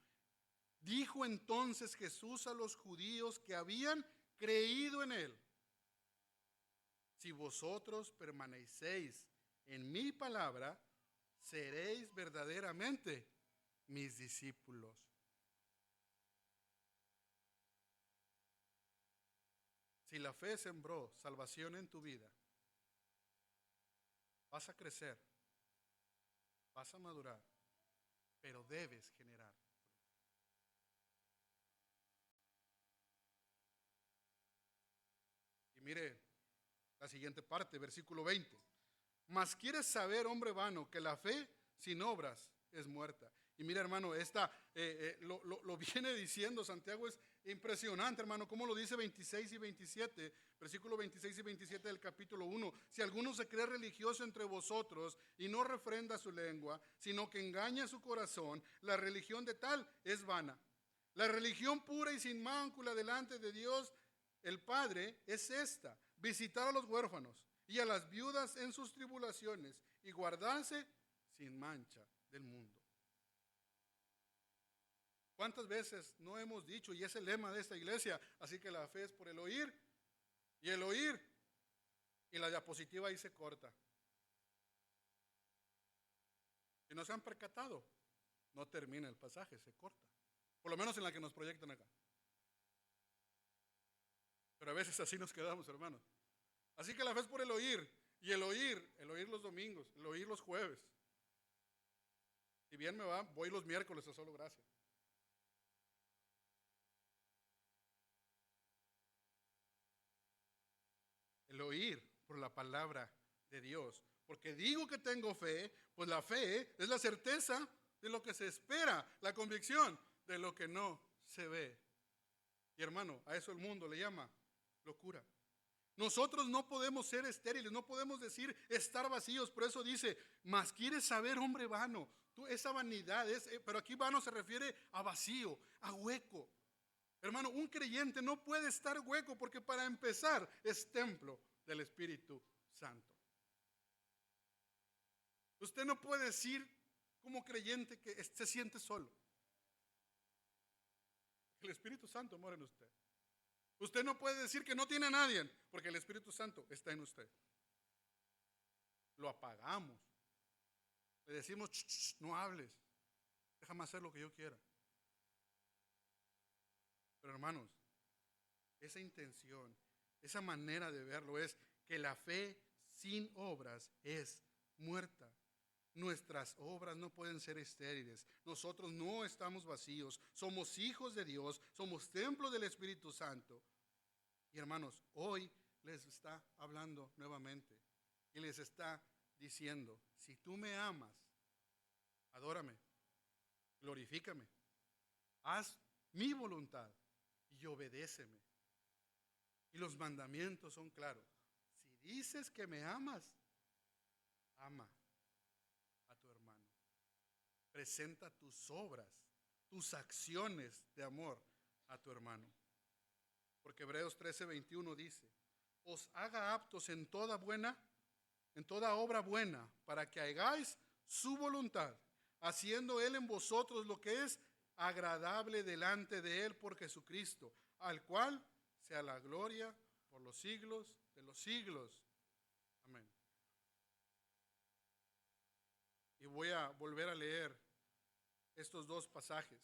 Dijo entonces Jesús a los judíos que habían creído en él, si vosotros permanecéis en mi palabra, seréis verdaderamente mis discípulos. Si la fe sembró salvación en tu vida, vas a crecer, vas a madurar, pero debes generar. Y mire la siguiente parte, versículo 20. Mas quieres saber, hombre vano, que la fe sin obras es muerta. Y mira, hermano, lo viene diciendo Santiago, es impresionante, hermano, como lo dice 26 y 27, versículo 26 y 27 del capítulo 1. Si alguno se cree religioso entre vosotros y no refrenda su lengua, sino que engaña su corazón, la religión de tal es vana. La religión pura y sin mácula delante de Dios, el Padre, es esta: visitar a los huérfanos y a las viudas en sus tribulaciones y guardarse sin mancha del mundo. ¿Cuántas veces no hemos dicho, y es el lema de esta iglesia, así que la fe es por el oír y el oír Y la diapositiva ahí se corta. Si no se han percatado, no termina el pasaje, se corta. Por lo menos en la que nos proyectan acá. Pero a veces así nos quedamos, hermanos. Así que la fe es por el oír. Y el oír los domingos, el oír los jueves. Si bien me va, voy los miércoles a Solo Gracia. El oír por la palabra de Dios. Porque digo que tengo fe, pues la fe es la certeza de lo que se espera, la convicción de lo que no se ve. Y hermano, a eso el mundo le llama locura. Nosotros no podemos ser estériles, no podemos decir estar vacíos. Por eso dice, mas quieres saber, hombre vano. Esa vanidad, pero aquí vano se refiere a vacío, a hueco. Hermano, un creyente no puede estar hueco porque para empezar es templo del Espíritu Santo. Usted no puede decir como creyente que se siente solo. El Espíritu Santo mora en usted. Usted no puede decir que no tiene a nadie porque el Espíritu Santo está en usted. Lo apagamos. Le decimos, no hables. Déjame hacer lo que yo quiera. Pero hermanos, esa intención, esa manera de verlo es que la fe sin obras es muerta. Nuestras obras no pueden ser estériles. Nosotros no estamos vacíos. Somos hijos de Dios. Somos templo del Espíritu Santo. Y hermanos, hoy les está hablando nuevamente. Y les está diciendo, si tú me amas, adórame, glorifícame, haz mi voluntad y obedéceme. Y los mandamientos son claros. Si dices que me amas, ama a tu hermano. Presenta tus obras, tus acciones de amor a tu hermano. Porque Hebreos 13:21 dice, os haga aptos en toda obra buena, para que hagáis su voluntad, haciendo Él en vosotros lo que es agradable delante de Él por Jesucristo, al cual sea la gloria por los siglos de los siglos. Amén. Y voy a volver a leer estos dos pasajes.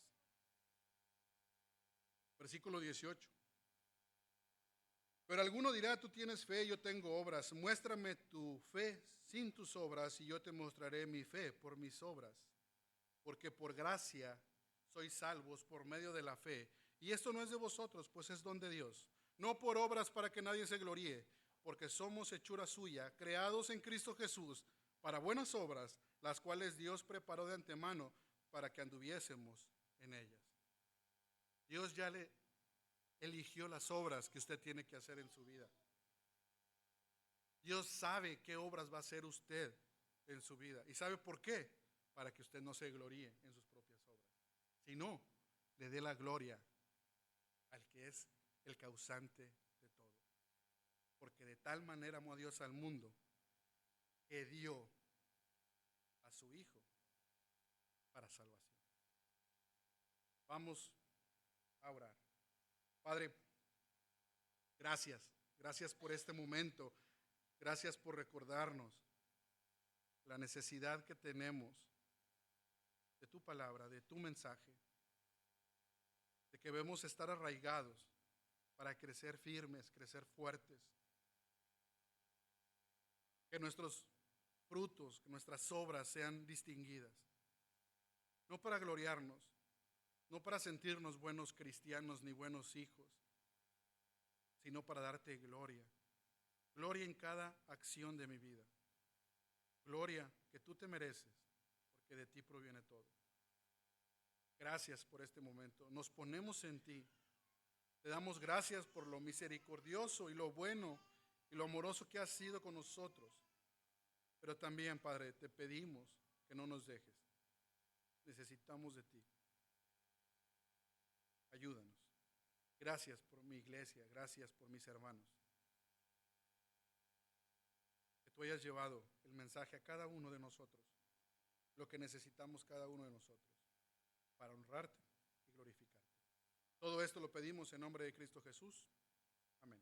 Versículo 18. Pero alguno dirá, tú tienes fe, yo tengo obras. Muéstrame tu fe sin tus obras y yo te mostraré mi fe por mis obras. Porque por gracia sois salvos por medio de la fe. Y esto no es de vosotros, pues es don de Dios. No por obras para que nadie se gloríe, porque somos hechura suya, creados en Cristo Jesús, para buenas obras, las cuales Dios preparó de antemano para que anduviésemos en ellas. Dios ya le eligió las obras que usted tiene que hacer en su vida. Dios sabe qué obras va a hacer usted en su vida. ¿Y sabe por qué? Para que usted no se gloríe en sus propias obras, sino le dé la gloria al que es el causante de todo. Porque de tal manera amó a Dios al mundo que dio a su Hijo para salvación. Vamos a orar. Padre, gracias por este momento. Gracias por recordarnos la necesidad que tenemos de tu palabra, de tu mensaje, de que debemos estar arraigados para crecer firmes, crecer fuertes, que nuestros frutos, que nuestras obras sean distinguidas, no para gloriarnos, no para sentirnos buenos cristianos ni buenos hijos, sino para darte gloria. Gloria en cada acción de mi vida. Gloria que tú te mereces, porque de ti proviene todo. Gracias por este momento. Nos ponemos en ti. Te damos gracias por lo misericordioso y lo bueno y lo amoroso que has sido con nosotros. Pero también, Padre, te pedimos que no nos dejes. Necesitamos de ti. Ayúdanos. Gracias por mi iglesia, gracias por mis hermanos. Que tú hayas llevado el mensaje a cada uno de nosotros, lo que necesitamos cada uno de nosotros, para honrarte y glorificarte. Todo esto lo pedimos en nombre de Cristo Jesús. Amén.